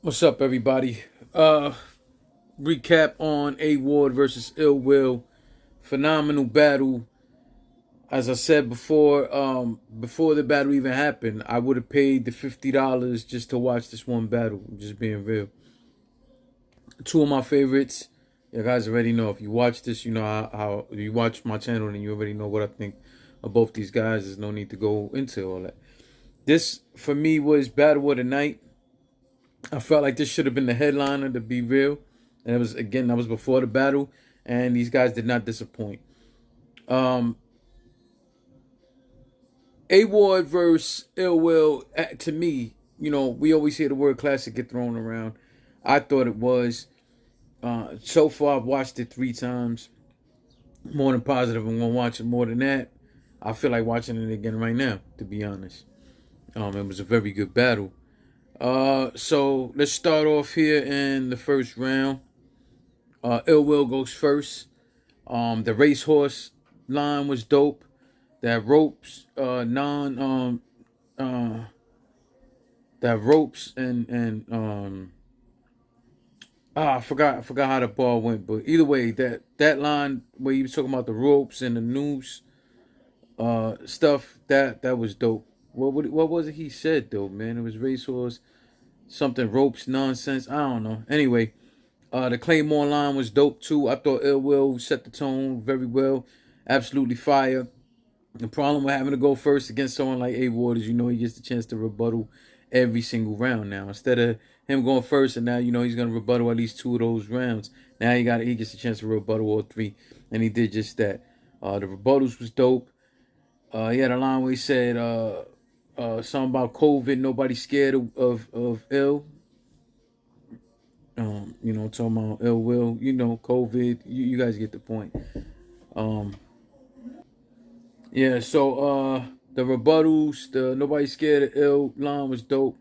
What's up, everybody? Recap on A.Ward versus Ill Will. Phenomenal battle. As I said before the battle even happened, I would have paid the $50 just to watch this one battle. Just being real. Two of my favorites. You guys already know. If you watch this, you know how if you watch my channel, then you already know what I think of both these guys. There's no need to go into all that. This, for me, was battle of the night. I felt like this should have been the headliner, to be real. And it was, again, that was before the battle. And these guys did not disappoint. A.Ward versus Ill Will, to me, you know, we always hear the word classic get thrown around. I thought it was. So far, I've watched it 3 times. More than positive. I'm going to watch it more than that. I feel like watching it again right now, to be honest. It was a very good battle. So let's start off here in the first round. Ill Will goes first. The racehorse line was dope. That ropes, that ropes and I forgot how the ball went, but either way, that line where he was talking about the ropes and the noose, stuff that was dope. What was it he said though, man? It was racehorse, something ropes nonsense. I don't know. Anyway, the Claymore line was dope too. I thought Ill Will set the tone very well. Absolutely fire. The problem with having to go first against someone like A.Ward is, you know, he gets the chance to rebuttal every single round now. Instead of him going first and now, you know, he's going to rebuttal at least 2 of those rounds. Now he gets a chance to rebuttal all 3. And he did just that. The rebuttals was dope. He had a line where he said something about COVID. Nobody scared of ill. You know, talking about ill will. You know, COVID. You guys get the point. Yeah, so the rebuttals, the nobody scared of ill line was dope.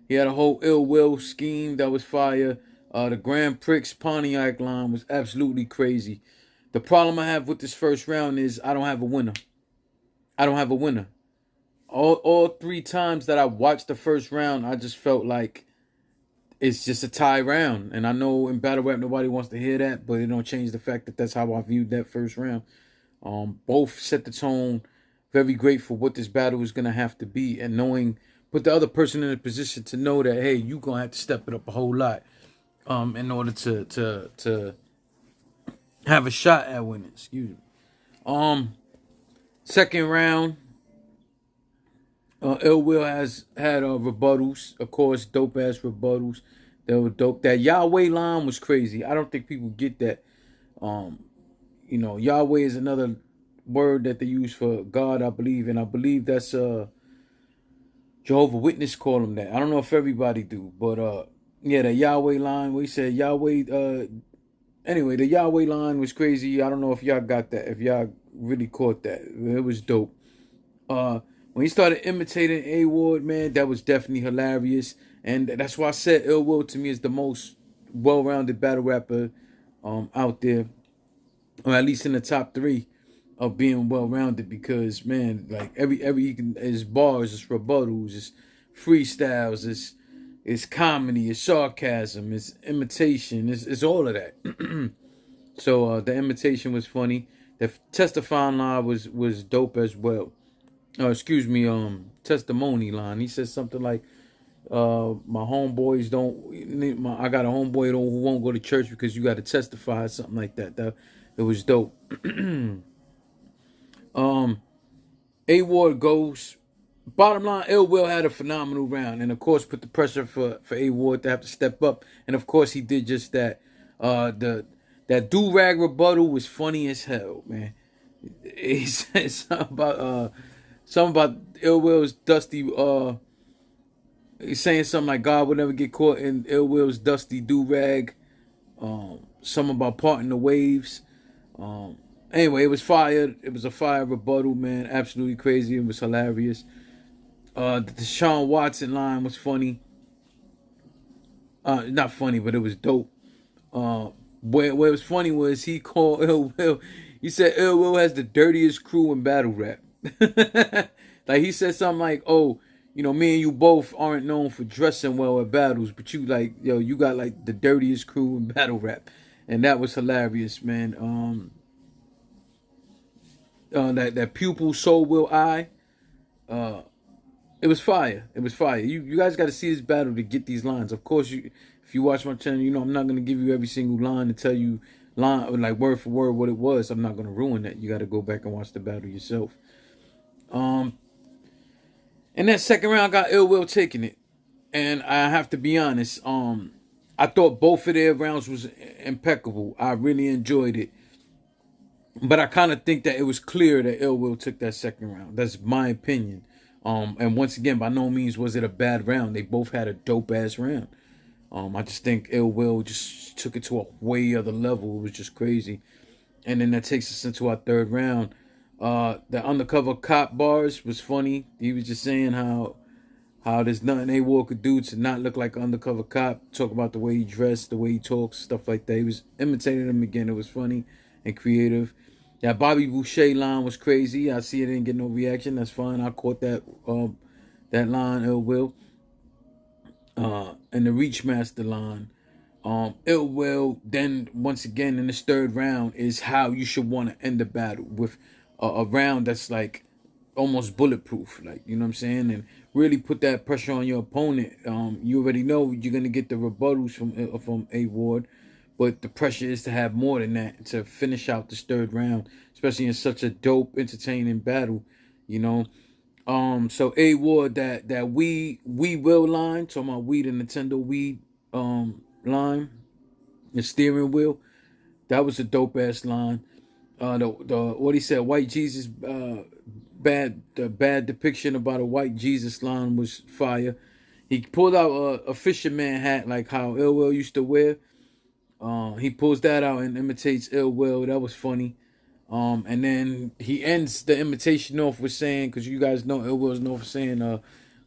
He had a whole ill will scheme that was fire. The Grand Prix Pontiac line was absolutely crazy. The problem I have with this first round is I don't have a winner. I don't have a winner. All 3 times that I watched the first round, I just felt like it's just a tie round. And I know in battle rap nobody wants to hear that, but it don't change the fact that that's how I viewed that first round. Both set the tone. Very grateful what this battle is gonna have to be, and knowing put the other person in a position to know that, hey, you gonna have to step it up a whole lot, in order to have a shot at winning. Excuse me. Second round, Ill Will has had rebuttals, of course, dope ass rebuttals. They were dope. That Yahweh line was crazy. I don't think people get that. You know, Yahweh is another word that they use for God, I believe, and I believe that's Jehovah Witness call them that. I don't know if everybody do, but yeah, the Yahweh line, we said Yahweh. Anyway, the Yahweh line was crazy. I don't know if y'all got that, if y'all really caught that. It was dope. When he started imitating A.Ward, man, that was definitely hilarious, and that's why I said Ill Will to me is the most well-rounded battle rapper out there, or at least in the top 3 of being well-rounded, because, man, like every his bars, his rebuttals, his freestyles, it's comedy, it's sarcasm, it's imitation, it's all of that. So the imitation was funny. The testifying line was dope as well. Excuse me, testimony line. He said something like, my homeboys don't, I got a homeboy who won't go to church because you got to testify, something like that. It was dope. A.Ward goes. Bottom line, Ill Will had a phenomenal round, and of course put the pressure for A.Ward to have to step up, and of course he did just that. That do-rag rebuttal was funny as hell, man. He said something about Ill Will's dusty. He's saying something like God would never get caught in Ill Will's dusty do-rag. Something about parting the waves. Anyway, it was fire. It was a fire rebuttal, man. Absolutely crazy. It was hilarious. The Deshaun Watson line was funny. Not funny, but it was dope. Where it was funny was he called Ill Will. He said Ill Will has the dirtiest crew in battle rap. Like he said something like, "Oh, you know, me and you both aren't known for dressing well at battles, but you like, yo, you got like the dirtiest crew in battle rap, and that was hilarious, man. That pupil soul will I, uh, it was fire. It was fire. You guys got to see this battle to get these lines. Of course, if you watch my channel, you know I'm not gonna give you every single line to tell you line like word for word what it was. I'm not gonna ruin that. You got to go back and watch the battle yourself. In that second round, I got Ill Will taking it, and I have to be honest. I thought both of their rounds was impeccable. I really enjoyed it, but I kind of think that it was clear that Ill Will took that second round. That's my opinion. And once again, by no means was it a bad round. They both had a dope ass round. I just think Ill Will just took it to a way other level. It was just crazy. And then that takes us into our third round. The undercover cop bars was funny. He was just saying how there's nothing A.Ward could do to not look like an undercover cop. Talk about the way he dressed, the way he talks, stuff like that. He was imitating him again. It was funny and creative. Yeah, Bobby Boucher line was crazy. I see it didn't get no reaction. That's fine. I caught that line, Ill Will. And the Reachmaster line. Ill Will, then once again in this third round is how you should want to end the battle with a round that's like almost bulletproof, like, you know what I'm saying, and really put that pressure on your opponent. You already know you're gonna get the rebuttals from A.Ward, but the pressure is to have more than that to finish out this third round, especially in such a dope, entertaining battle, you know. So A.Ward, that we will line, talking about we the Nintendo Wii line, the steering wheel, that was a dope ass line. The what he said, white Jesus, the bad depiction about a white Jesus line was fire. He pulled out a fisherman hat like how Ill Will used to wear. He pulls that out and imitates Ill Will. That was funny. And then he ends the imitation off with saying, because you guys know Ill Will's known for saying,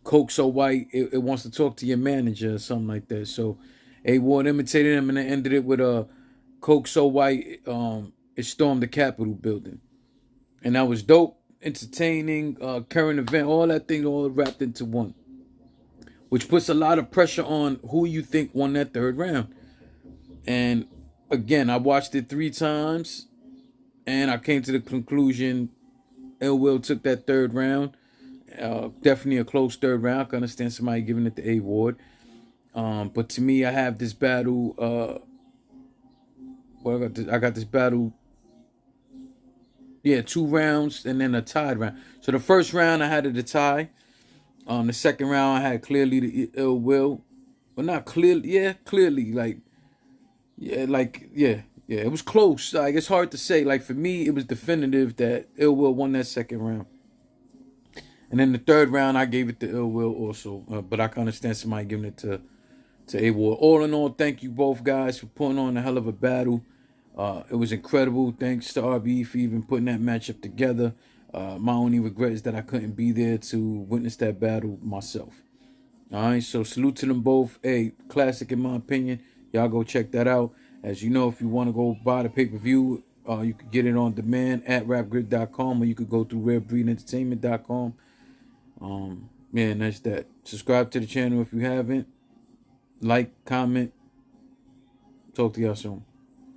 Coke so white, it wants to talk to your manager or something like that. So A.Ward imitated him and then ended it with Coke so white, it stormed the Capitol building. And that was dope, entertaining, current event, all that thing all wrapped into one. Which puts a lot of pressure on who you think won that third round. And again, I watched it 3 times. And I came to the conclusion Ill Will took that third round. Definitely a close third round. I can understand somebody giving it to A.Ward. But to me, I have this battle. I got this battle. Yeah, 2 rounds and then a tied round. So the first round I had it a tie. The second round I had clearly the Ill Will, but not clearly. Yeah, clearly. Yeah, it was close. Like, it's hard to say. Like, for me, it was definitive that Ill Will won that second round. And then the third round, I gave it to Ill Will also. But I can understand somebody giving it to A.Ward. All in all, thank you both guys for putting on a hell of a battle. It was incredible. Thanks to RBE for even putting that matchup together. My only regret is that I couldn't be there to witness that battle myself. All right, so salute to them both. Hey, classic in my opinion. Y'all go check that out. As you know, if you want to go buy the pay-per-view, you could get it on demand at rapgrid.com, or you could go through rarebreedentertainment.com. Yeah, and that's that. Subscribe to the channel if you haven't. Like, comment. Talk to y'all soon.